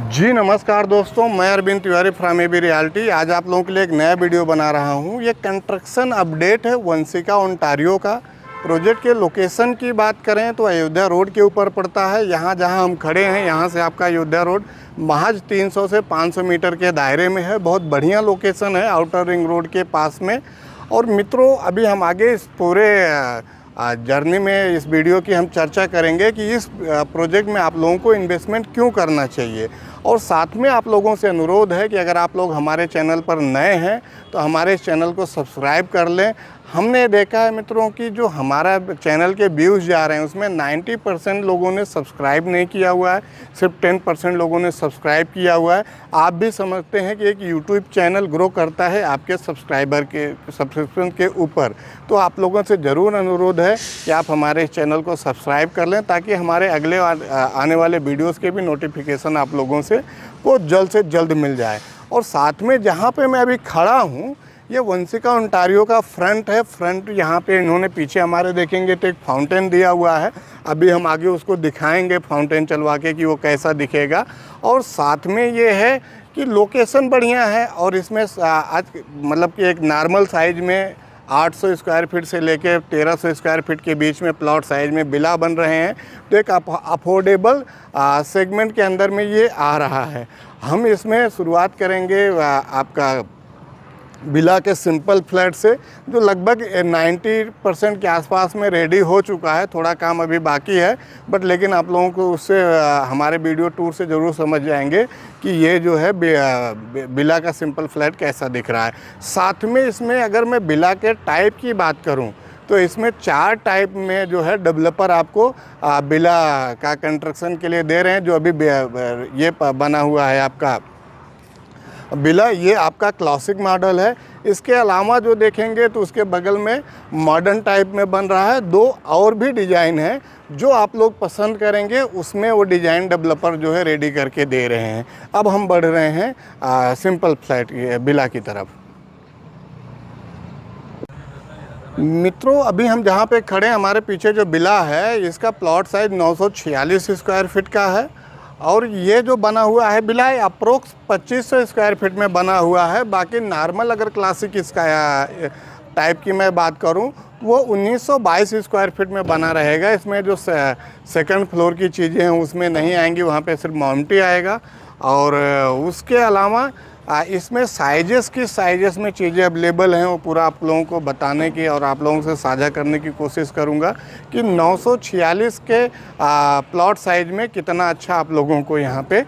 जी नमस्कार दोस्तों, मैं Arvind Tiwari from AB realty. आज आप लोगों के लिए एक नया वीडियो बना रहा हूं। ये कंस्ट्रक्शन अपडेट है वंशिका ओंटारियो का। प्रोजेक्ट के लोकेशन की बात करें तो अयोध्या रोड के ऊपर पड़ता है। यहाँ जहां हम खड़े हैं यहाँ से आपका अयोध्या रोड महज 300 से 500 मीटर के दायरे में है। बहुत बढ़िया लोकेशन है आउटर रिंग रोड के पास में। और मित्रों, अभी हम आगे इस पूरे जर्नी में इस वीडियो की हम चर्चा करेंगे कि इस प्रोजेक्ट में आप लोगों को इन्वेस्टमेंट क्यों करना चाहिए। और साथ में आप लोगों से अनुरोध है कि अगर आप लोग हमारे चैनल पर नए हैं तो हमारे इस चैनल को सब्सक्राइब कर लें। हमने देखा है मित्रों कि जो हमारा चैनल के व्यूज़ जा रहे हैं उसमें 90% लोगों ने सब्सक्राइब नहीं किया हुआ है, सिर्फ 10% लोगों ने सब्सक्राइब किया हुआ है। आप भी समझते हैं कि एक यूट्यूब चैनल ग्रो करता है आपके सब्सक्राइबर के सब्सक्रिप्शन के ऊपर। तो आप लोगों से ज़रूर अनुरोध है कि आप हमारे इस चैनल को सब्सक्राइब कर लें ताकि हमारे अगले आने वाले वीडियोज़ के भी नोटिफिकेशन आप लोगों से को जल्द से जल्द मिल जाए। और साथ में जहाँ पे मैं अभी खड़ा हूँ ये वंशिका ओंटारियो का फ्रंट है। फ्रंट यहाँ पे इन्होंने पीछे हमारे देखेंगे तो एक फाउंटेन दिया हुआ है। अभी हम आगे उसको दिखाएंगे फाउंटेन चलवा के कि वो कैसा दिखेगा। और साथ में ये है कि लोकेशन बढ़िया है और इसमें आज मतलब कि एक नॉर्मल साइज़ में 800 स्क्वायर फीट से लेके 1300 स्क्वायर फीट के बीच में प्लॉट साइज़ में विला बन रहे हैं। तो एक अफोर्डेबल सेगमेंट के अंदर में ये आ रहा है। हम इसमें शुरुआत करेंगे आपका विला के सिंपल फ्लैट से, जो लगभग 90% के आसपास में रेडी हो चुका है। थोड़ा काम अभी बाकी है बट लेकिन आप लोगों को उससे हमारे वीडियो टूर से ज़रूर समझ जाएंगे कि ये जो है विला का सिंपल फ्लैट कैसा दिख रहा है। साथ में इसमें अगर मैं विला के टाइप की बात करूं तो इसमें 4 टाइप में जो है डेवलपर आपको विला का कंस्ट्रक्शन के लिए दे रहे हैं। जो अभी ये बना हुआ है आपका विला, ये आपका क्लासिक मॉडल है। इसके अलावा जो देखेंगे तो उसके बगल में मॉडर्न टाइप में बन रहा है। 2 और भी डिज़ाइन है जो आप लोग पसंद करेंगे, उसमें वो डिज़ाइन डेवलपर जो है रेडी करके दे रहे हैं। अब हम बढ़ रहे हैं सिंपल फ्लैट विला की तरफ। मित्रों, अभी हम जहाँ पे खड़े हैं हमारे पीछे जो विला है इसका प्लॉट साइज 946 स्क्वायर फीट का है। और ये जो बना हुआ है विला अप्रोक्स 2500 स्क्वायर फीट में बना हुआ है। बाकी नॉर्मल अगर क्लासिक इसका टाइप की मैं बात करूं वो 1922 स्क्वायर फीट में बना रहेगा। इसमें जो सेकंड फ्लोर की चीज़ें हैं उसमें नहीं आएंगी, वहाँ पे सिर्फ माउंटी आएगा। और उसके अलावा इसमें साइजेस में चीज़ें अवेलेबल हैं वो पूरा आप लोगों को बताने की और आप लोगों से साझा करने की कोशिश करूंगा कि 946 के प्लॉट साइज में कितना अच्छा आप लोगों को यहाँ पे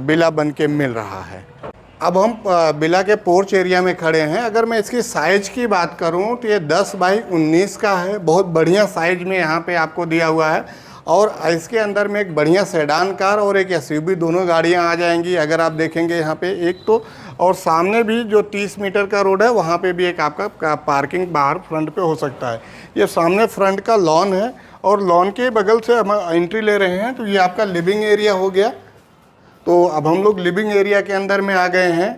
विला बन के मिल रहा है। अब हम विला के पोर्च एरिया में खड़े हैं। अगर मैं इसकी साइज़ की बात करूं तो ये 10 बाई 19 का है। बहुत बढ़िया साइज में यहाँ पे आपको दिया हुआ है। और इसके अंदर में एक बढ़िया सेडान कार और एक एसयूवी दोनों गाड़ियां आ जाएंगी। अगर आप देखेंगे यहाँ पे एक तो, और सामने भी जो 30 मीटर का रोड है वहाँ पे भी एक आपका पार्किंग बाहर फ्रंट पे हो सकता है। ये सामने फ्रंट का लॉन है और लॉन के बगल से हम एंट्री ले रहे हैं तो ये आपका लिविंग एरिया हो गया। तो अब हम लोग लिविंग एरिया के अंदर में आ गए हैं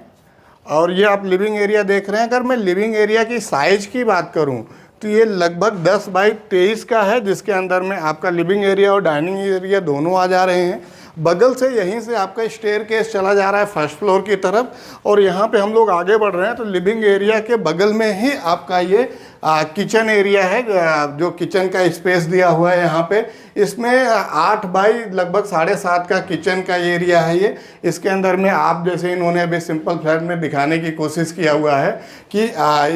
और ये आप लिविंग एरिया देख रहे हैं। अगर मैं लिविंग एरिया की साइज़ की बात करूँ तो ये लगभग 10 बाई 23 का है, जिसके अंदर में आपका लिविंग एरिया और डाइनिंग एरिया दोनों आ जा रहे हैं। बगल से यहीं से आपका स्टेयरकेस चला जा रहा है फर्स्ट फ्लोर की तरफ। और यहाँ पे हम लोग आगे बढ़ रहे हैं तो लिविंग एरिया के बगल में ही आपका ये किचन एरिया है। जो किचन का स्पेस दिया हुआ है यहाँ पे, इसमें 8 बाई लगभग 7.5 का किचन का एरिया है ये। इसके अंदर में आप जैसे इन्होंने अभी सिंपल फ्लैट में दिखाने की कोशिश किया हुआ है कि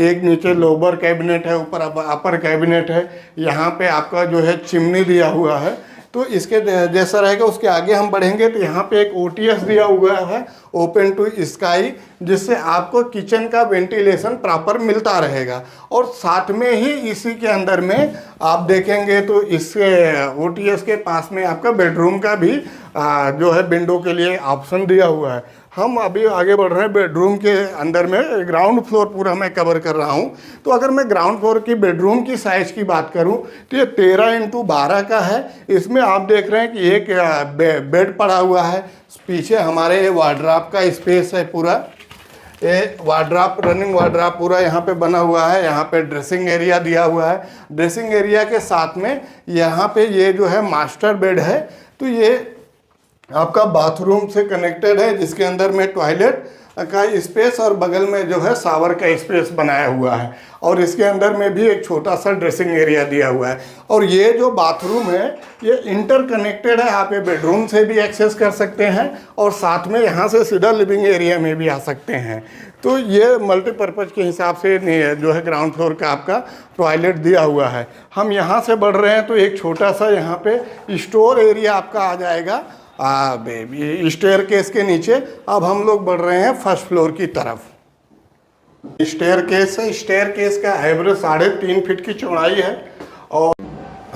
एक नीचे लोअर कैबिनेट है, ऊपर अपर कैबिनेट है। यहाँ पे आपका जो है चिमनी दिया हुआ है। तो इसके जैसा रहेगा उसके आगे हम बढ़ेंगे तो यहाँ पे एक ओटीएस दिया हुआ है, ओपन टू स्काई, जिससे आपको किचन का वेंटिलेशन प्रॉपर मिलता रहेगा। और साथ में ही इसी के अंदर में आप देखेंगे तो इसके ओटीएस के पास में आपका बेडरूम का भी जो है विंडो के लिए ऑप्शन दिया हुआ है। हम अभी आगे बढ़ रहे हैं बेडरूम के अंदर में। ग्राउंड फ्लोर पूरा मैं कवर कर रहा हूं। तो अगर मैं ग्राउंड फ्लोर की बेडरूम की साइज़ की बात करूं तो ये 13x12 का है। इसमें आप देख रहे हैं कि एक बेड पड़ा हुआ है। पीछे हमारे वार्डरोब का स्पेस है पूरा। ये वार्डरोब, रनिंग वार्डरोब पूरा यहाँ पे बना हुआ है। यहाँ पे ड्रेसिंग एरिया दिया हुआ है। ड्रेसिंग एरिया के साथ में यहाँ पे ये जो है मास्टर बेड है। तो ये आपका बाथरूम से कनेक्टेड है, जिसके अंदर में टॉयलेट का स्पेस और बगल में जो है शावर का स्पेस बनाया हुआ है, और इसके अंदर में भी एक छोटा सा ड्रेसिंग एरिया दिया हुआ है। और ये जो बाथरूम है ये इंटरकनेक्टेड है, आप ये बेडरूम से भी एक्सेस कर सकते हैं और साथ में यहाँ से सीधा लिविंग एरिया में भी आ सकते हैं। तो ये मल्टीपर्पज़ के हिसाब से जो है ग्राउंड फ्लोर का आपका टॉयलेट दिया हुआ है। हम यहाँ से बढ़ रहे हैं तो एक छोटा सा यहाँ पे स्टोर एरिया आपका आ जाएगा स्टेयरकेस के नीचे। अब हम लोग बढ़ रहे हैं फर्स्ट फ्लोर की तरफ। स्टेयरकेस है, स्टेयरकेस का एवरेज 3.5 फीट की चौड़ाई है। और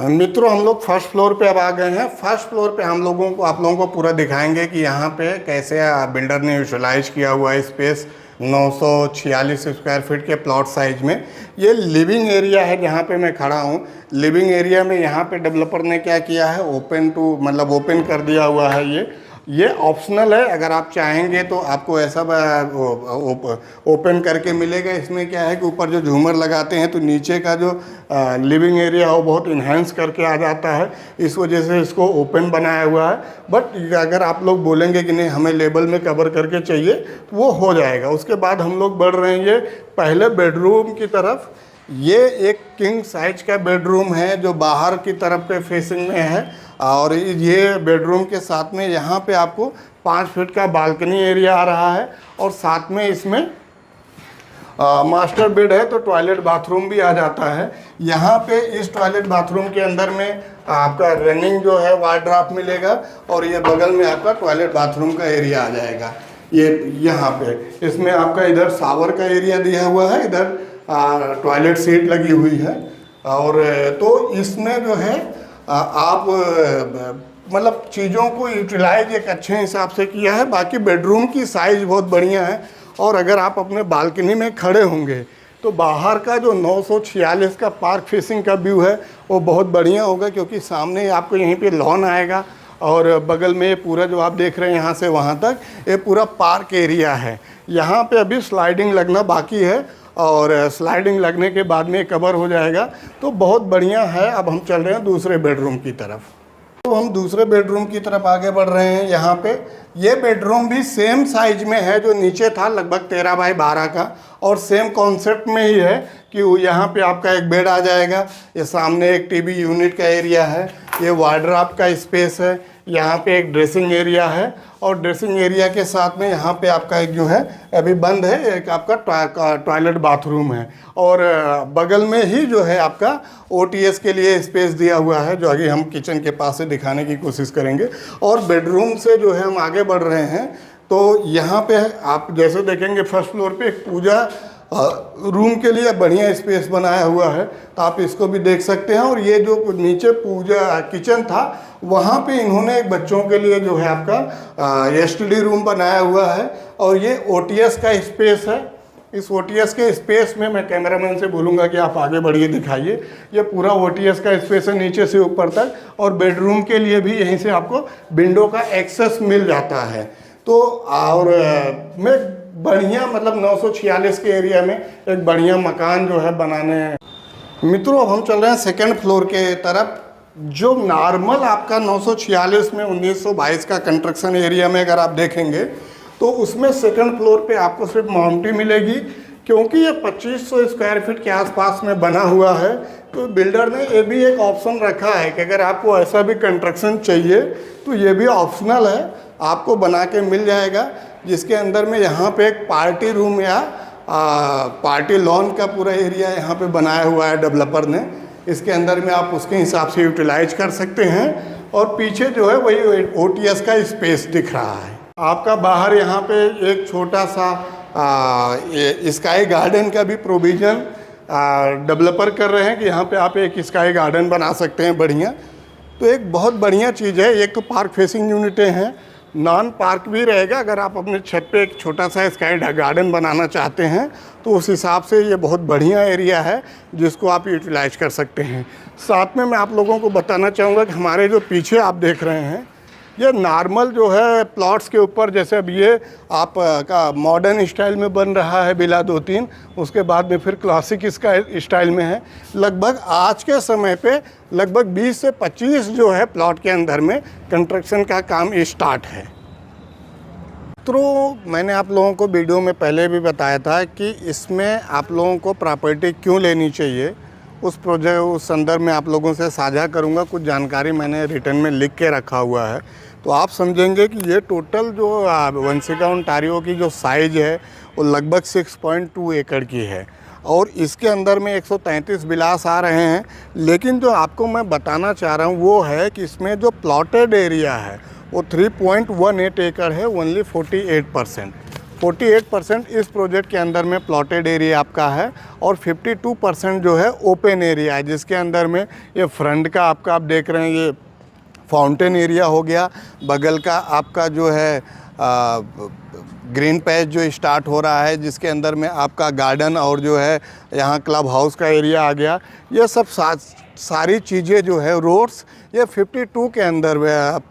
मित्रों हम लोग फर्स्ट फ्लोर पे अब आ गए हैं। फर्स्ट फ्लोर पे हम लोगों को आप लोगों को पूरा दिखाएंगे कि यहाँ पे कैसे बिल्डर ने यूटिलाइज किया हुआ है स्पेस 946 स्क्वायर फीट के प्लॉट साइज में। ये लिविंग एरिया है जहाँ पे मैं खड़ा हूँ। लिविंग एरिया में यहाँ पे डेवलपर ने क्या किया है, ओपन टू मतलब ओपन कर दिया हुआ है। ये ऑप्शनल है, अगर आप चाहेंगे तो आपको ऐसा ओपन करके मिलेगा। इसमें क्या है कि ऊपर जो झूमर लगाते हैं तो नीचे का जो लिविंग एरिया हो बहुत इन्हेंस करके आ जाता है, इस वजह से इसको ओपन बनाया हुआ है। बट अगर आप लोग बोलेंगे कि नहीं हमें लेबल में कवर करके चाहिए तो वो हो जाएगा। उसके बाद हम लोग बढ़ रहे हैं ये पहले बेडरूम की तरफ। ये एक किंग साइज का बेडरूम है जो बाहर की तरफ के फेसिंग में है, और ये बेडरूम के साथ में यहाँ पे आपको 5 फीट का बालकनी एरिया आ रहा है, और साथ में इसमें मास्टर बेड है तो टॉयलेट बाथरूम भी आ जाता है। यहाँ पे इस टॉयलेट बाथरूम के अंदर में आपका रनिंग जो है वार्डरोब मिलेगा, और ये बगल में आपका टॉयलेट बाथरूम का एरिया आ जाएगा। ये यहाँ पे इसमें आपका इधर शावर का एरिया दिया हुआ है, इधर टॉयलेट सीट लगी हुई है। और तो इसमें जो है आप मतलब चीज़ों को यूटिलाइज एक अच्छे हिसाब से किया है। बाकी बेडरूम की साइज़ बहुत बढ़िया है, और अगर आप अपने बालकनी में खड़े होंगे तो बाहर का जो 946 का पार्क फेसिंग का व्यू है वो बहुत बढ़िया होगा, क्योंकि सामने आपको यहीं पे लॉन आएगा, और बगल में ये पूरा जो आप देख रहे हैं यहाँ से वहाँ तक ये पूरा पार्क एरिया है। यहाँ पे अभी स्लाइडिंग लगना बाकी है, और स्लाइडिंग लगने के बाद में कवर हो जाएगा। तो बहुत बढ़िया है। अब हम चल रहे हैं दूसरे बेडरूम की तरफ। तो हम दूसरे बेडरूम की तरफ आगे बढ़ रहे हैं। यहाँ पे ये बेडरूम भी सेम साइज में है जो नीचे था, लगभग 13 बाई 12 का, और सेम कॉन्सेप्ट में ही है कि यहाँ पे आपका एक बेड आ जाएगा। ये सामने एक टीवी यूनिट का एरिया है, ये वार्डरोब का स्पेस है, यहाँ पे एक ड्रेसिंग एरिया है, और ड्रेसिंग एरिया के साथ में यहाँ पे आपका एक जो है अभी बंद है एक आपका टॉयलेट बाथरूम है, और बगल में ही जो है आपका OTS के लिए स्पेस दिया हुआ है, जो आगे हम किचन के पास से दिखाने की कोशिश करेंगे। और बेडरूम से जो है हम आगे बढ़ रहे हैं तो यहाँ पे आप जैसे देखेंगे फर्स्ट फ्लोर पे एक पूजा रूम के लिए बढ़िया स्पेस बनाया हुआ है, तो आप इसको भी देख सकते हैं। और ये जो नीचे पूजा किचन था वहाँ पे इन्होंने एक बच्चों के लिए जो है आपका STD रूम बनाया हुआ है, और ये OTS का स्पेस है। इस OTS के स्पेस में मैं कैमरामैन से बोलूँगा कि आप आगे बढ़िए दिखाइए। ये पूरा OTS का स्पेस है नीचे से ऊपर तक, और बेडरूम के लिए भी यहीं से आपको विंडो का एक्सेस मिल जाता है। तो और मैं बढ़िया मतलब 946 के एरिया में एक बढ़िया मकान जो है बनाने। मित्रों अब हम चल रहे हैं सेकंड फ्लोर के तरफ। जो नॉर्मल आपका 946 में 1922 का कंस्ट्रक्शन एरिया में अगर आप देखेंगे तो उसमें सेकंड फ्लोर पे आपको सिर्फ माउंटी मिलेगी, क्योंकि ये 2500 स्क्वायर फीट के आसपास में बना हुआ है। तो बिल्डर ने ये भी एक ऑप्शन रखा है कि अगर आपको ऐसा भी कंस्ट्रक्शन चाहिए तो ये भी ऑप्शनल है, आपको बना के मिल जाएगा, जिसके अंदर में यहाँ पे एक पार्टी रूम या पार्टी लॉन का पूरा एरिया यहाँ पे बनाया हुआ है डेवलपर ने। इसके अंदर में आप उसके हिसाब से यूटिलाइज कर सकते हैं, और पीछे जो है वही OTS का स्पेस दिख रहा है आपका। बाहर यहाँ पे एक छोटा सा स्काई गार्डन का भी प्रोविज़न डेवलपर कर रहे हैं कि यहाँ पे आप एक स्काई गार्डन बना सकते हैं बढ़िया। तो एक बहुत बढ़िया चीज़ है। एक तो पार्क फेसिंग यूनिटें हैं, नॉन पार्क भी रहेगा। अगर आप अपने छत पे एक छोटा सा स्काई गार्डन बनाना चाहते हैं तो उस हिसाब से ये बहुत बढ़िया एरिया है जिसको आप यूटिलाइज कर सकते हैं। साथ में मैं आप लोगों को बताना चाहूँगा कि हमारे जो पीछे आप देख रहे हैं ये नॉर्मल जो है प्लॉट्स के ऊपर, जैसे अब ये आप का मॉडर्न स्टाइल में बन रहा है बिला 2-3, उसके बाद में फिर क्लासिक इसका स्टाइल में है। लगभग आज के समय पे लगभग 20 से 25 जो है प्लॉट के अंदर में कंस्ट्रक्शन का काम स्टार्ट है। तो मैंने आप लोगों को वीडियो में पहले भी बताया था कि इसमें आप लोगों को प्रॉपर्टी क्यों लेनी चाहिए, उस संदर्भ में आप लोगों से साझा करूंगा। कुछ जानकारी मैंने रिटर्न में लिख के रखा हुआ है, तो आप समझेंगे कि ये टोटल जो वंशिका ओंटारियो की जो साइज़ है वो लगभग 6.2 एकड़ की है और इसके अंदर में 133 विलास आ रहे हैं। लेकिन जो आपको मैं बताना चाह रहा हूँ वो है कि इसमें जो प्लॉटेड एरिया है वो 3.18 एकड़ है, ओनली 48% इस प्रोजेक्ट के अंदर में प्लॉटेड एरिया आपका है और 52% जो है ओपन एरिया है, जिसके अंदर में ये फ्रंट का आपका आप देख रहे हैं ये फाउंटेन एरिया हो गया, बगल का आपका जो है ग्रीन पैच जो स्टार्ट हो रहा है, जिसके अंदर में आपका गार्डन और जो है यहाँ क्लब हाउस का एरिया आ गया। ये सब सारी चीज़ें जो है रोड्स ये 52 के अंदर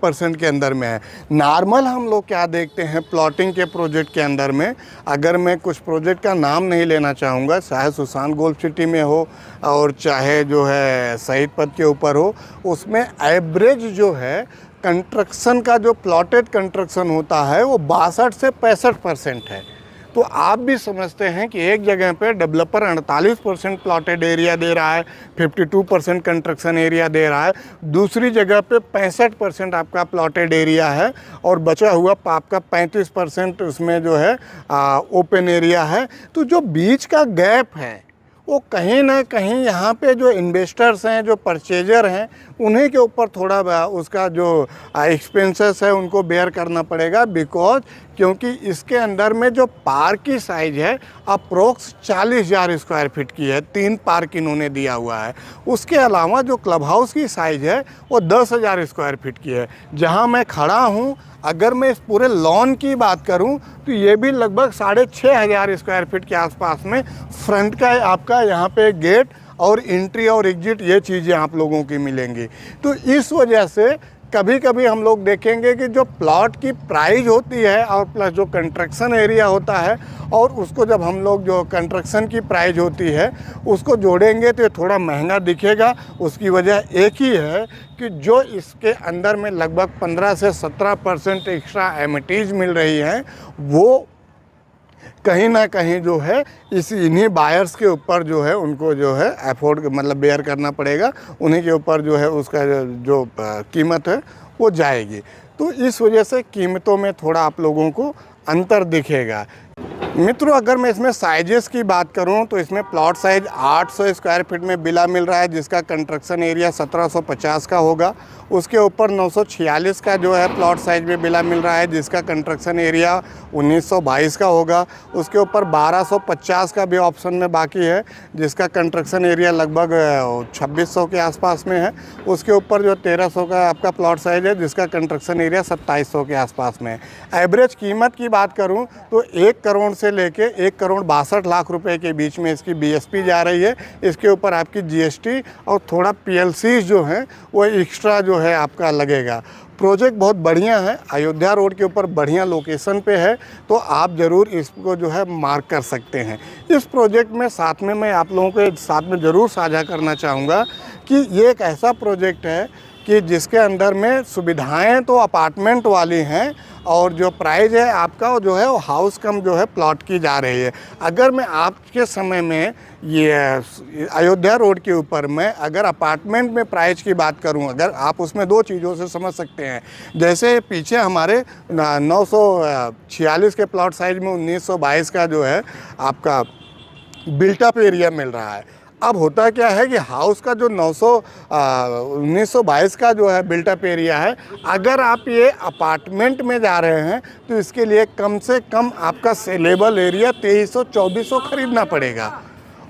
% के अंदर में है। नॉर्मल हम लोग क्या देखते हैं प्लॉटिंग के प्रोजेक्ट के अंदर में, अगर मैं कुछ प्रोजेक्ट का नाम नहीं लेना चाहूँगा, चाहे सुशांत गोल्फ सिटी में हो और चाहे जो है शहीद पथ के ऊपर हो, उसमें एवरेज जो है कंस्ट्रक्शन का जो प्लॉटेड कंस्ट्रक्शन होता है वो 62 से 65% है। तो आप भी समझते हैं कि एक जगह पे डेवलपर 48% प्लॉटेड एरिया दे रहा है, 52% कंस्ट्रक्शन एरिया दे रहा है, दूसरी जगह पे 65% आपका प्लॉटेड एरिया है और बचा हुआ आपका 35% उसमें जो है ओपन एरिया है। तो जो बीच का गैप है वो कहीं ना कहीं यहाँ पे जो इन्वेस्टर्स हैं, जो परचेजर हैं, उन्हीं के ऊपर थोड़ा उसका जो एक्सपेंसेस है उनको बेयर करना पड़ेगा। क्योंकि इसके अंदर में जो पार्क की साइज़ है अप्रोक्स 40,000 स्क्वायर फीट की है, 3 पार्क इन्होंने दिया हुआ है। उसके अलावा जो क्लब हाउस की साइज़ है वो 10,000 स्क्वायर फीट की है। जहाँ मैं खड़ा हूँ, अगर मैं इस पूरे लॉन की बात करूं तो ये भी लगभग 6,500 स्क्वायर फीट के आसपास में फ्रंट का आपका यहाँ पे गेट और एंट्री और एग्जिट ये चीज़ें आप लोगों की मिलेंगी। तो इस वजह से कभी कभी हम लोग देखेंगे कि जो प्लॉट की प्राइस होती है और प्लस जो कंस्ट्रक्शन एरिया होता है और उसको जब हम लोग जो कंस्ट्रक्शन की प्राइस होती है उसको जोड़ेंगे तो ये थोड़ा महंगा दिखेगा। उसकी वजह एक ही है कि जो इसके अंदर में लगभग 15 से 17% एक्स्ट्रा एमिटीज़ मिल रही हैं, वो कहीं ना कहीं जो है इन्हीं बायर्स के ऊपर जो है उनको जो है अफोर्ड मतलब बेयर करना पड़ेगा, उन्हीं के ऊपर जो है उसका जो कीमत है वो जाएगी। तो इस वजह से कीमतों में थोड़ा आप लोगों को अंतर दिखेगा। मित्रों, अगर मैं इसमें साइजेस की बात करूं तो इसमें प्लॉट साइज 800 स्क्वायर फीट में विला मिल रहा है, जिसका कंस्ट्रक्शन एरिया 1750 का होगा। उसके ऊपर 946 का जो है प्लॉट साइज में विला मिल रहा है, जिसका कंस्ट्रक्शन एरिया 1922 का होगा। उसके ऊपर 1250 का भी ऑप्शन में बाकी है, जिसका कंस्ट्रक्शन एरिया लगभग 2600 के आसपास में है। उसके ऊपर जो 1300 का आपका प्लॉट साइज है, जिसका कंस्ट्रक्शन एरिया 2700 के आसपास में है। एवरेज कीमत की बात करूँ तो 1 करोड़ से लेके 1,62,00,000 रुपए के बीच में इसकी BSP जा रही है। इसके ऊपर आपकी GST और थोड़ा PLCs जो हैं वो एक्स्ट्रा जो है आपका लगेगा। प्रोजेक्ट बहुत बढ़िया है, अयोध्या रोड के ऊपर बढ़िया लोकेशन पे है, तो आप ज़रूर इसको जो है मार्क कर सकते हैं। इस प्रोजेक्ट में साथ में मैं आप लोगों के साथ में ज़रूर साझा करना चाहूँगा कि ये एक ऐसा प्रोजेक्ट है कि जिसके अंदर में सुविधाएं तो अपार्टमेंट वाली हैं और जो प्राइस है आपका वो जो है वो हाउस कम जो है प्लॉट की जा रही है। अगर मैं आज के समय में ये अयोध्या रोड के ऊपर मैं अगर अपार्टमेंट में प्राइस की बात करूं, अगर आप उसमें 2 चीज़ों से समझ सकते हैं। जैसे पीछे हमारे 946 के प्लॉट साइज में 1922 का जो है आपका बिल्टअप एरिया मिल रहा है। अब होता क्या है कि हाउस का जो 1922 का जो है बिल्टअप एरिया है, अगर आप ये अपार्टमेंट में जा रहे हैं तो इसके लिए कम से कम आपका सेलेबल एरिया 2300-2400 खरीदना पड़ेगा।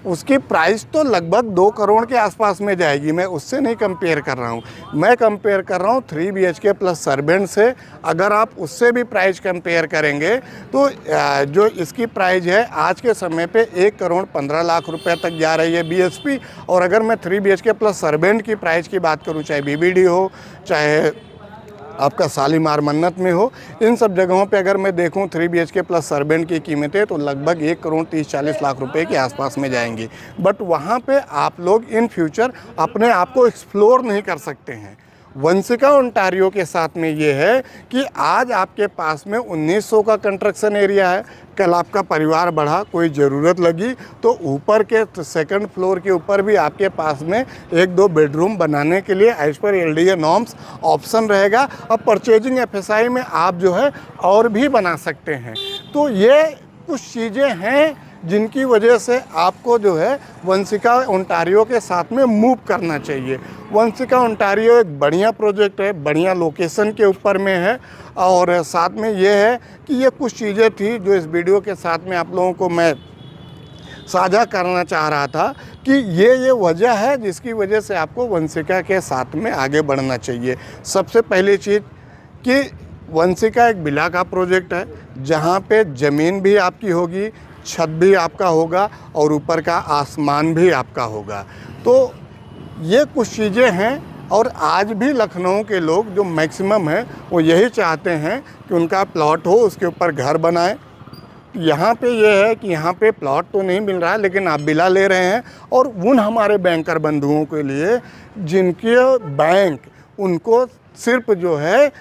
उसकी प्राइस तो लगभग 2 करोड़ के आसपास में जाएगी। मैं उससे नहीं कंपेयर कर रहा हूँ, मैं कंपेयर कर रहा हूँ 3 BHK प्लस सर्वेंट से। अगर आप उससे भी प्राइस कंपेयर करेंगे तो जो इसकी प्राइस है आज के समय पे 1,15,00,000 रुपए तक जा रही है BSP। और अगर मैं 3 BHK प्लस सर्वेंट की प्राइस की बात करूँ, चाहे BBD हो चाहे आपका शालीमार मन्नत में हो, इन सब जगहों पे अगर मैं देखूं 3 BHK प्लस सर्वेंट की कीमतें तो लगभग 1,30,40,00,000 रुपए के आसपास में जाएंगी। बट वहाँ पे आप लोग इन फ्यूचर अपने आप को एक्सप्लोर नहीं कर सकते हैं। वंशिका ओंटारियो के साथ में ये है कि आज आपके पास में 1900 का कंस्ट्रक्शन एरिया है, कल आपका परिवार बढ़ा, कोई ज़रूरत लगी तो ऊपर के सेकंड फ्लोर के ऊपर भी आपके पास में 1-2 बेडरूम बनाने के लिए as per LDA norms option रहेगा। अब परचेजिंग FSI में आप जो है और भी बना सकते हैं। तो ये कुछ चीज़ें हैं जिनकी वजह से आपको जो है वंशिका ओंटारियो के साथ में मूव करना चाहिए। वंशिका ओंटारियो एक बढ़िया प्रोजेक्ट है, बढ़िया लोकेशन के ऊपर में है। और साथ में ये है कि ये कुछ चीज़ें थी जो इस वीडियो के साथ में आप लोगों को मैं साझा करना चाह रहा था कि ये वजह है जिसकी वजह से आपको वंशिका के साथ में आगे बढ़ना चाहिए। सबसे पहली चीज़ कि वंशिका एक विला का प्रोजेक्ट है जहाँ पे ज़मीन भी आपकी होगी, छत भी आपका होगा और ऊपर का आसमान भी आपका होगा। तो ये कुछ चीज़ें हैं और आज भी लखनऊ के लोग जो मैक्सिमम है वो यही चाहते हैं कि उनका प्लॉट हो, उसके ऊपर घर बनाएं। यहाँ पे ये है कि यहाँ पे प्लॉट तो नहीं मिल रहा है लेकिन आप विला ले रहे हैं। और उन हमारे बैंकर बंधुओं के लिए जिनके बैंक उनको सिर्फ जो है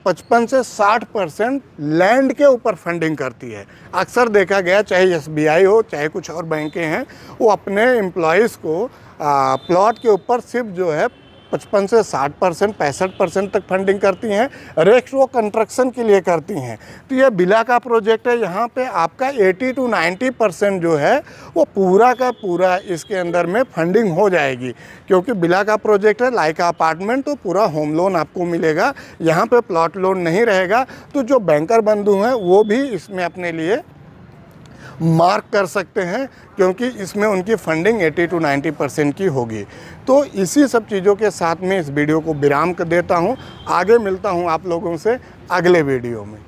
55 से 60% लैंड के ऊपर फंडिंग करती है। अक्सर देखा गया चाहे SBI हो चाहे कुछ और बैंकें हैं, वो अपने एम्प्लॉयज़ को प्लॉट के ऊपर सिर्फ जो है 55 से 60%, 65% तक फंडिंग करती हैं। रेस्ट वो कंस्ट्रक्शन के लिए करती हैं। तो ये विला का प्रोजेक्ट है, यहाँ पे आपका 80 to 90% जो है वो पूरा का पूरा इसके अंदर में फंडिंग हो जाएगी, क्योंकि विला का प्रोजेक्ट है लाइक अपार्टमेंट, तो पूरा होम लोन आपको मिलेगा। यहाँ पे प्लॉट लोन नहीं रहेगा। तो जो बैंकर बंधु हैं वो भी इसमें अपने लिए मार्क कर सकते हैं, क्योंकि इसमें उनकी फंडिंग 80 to 90% की होगी। तो इसी सब चीज़ों के साथ में इस वीडियो को विराम कर देता हूँ। आगे मिलता हूँ आप लोगों से अगले वीडियो में।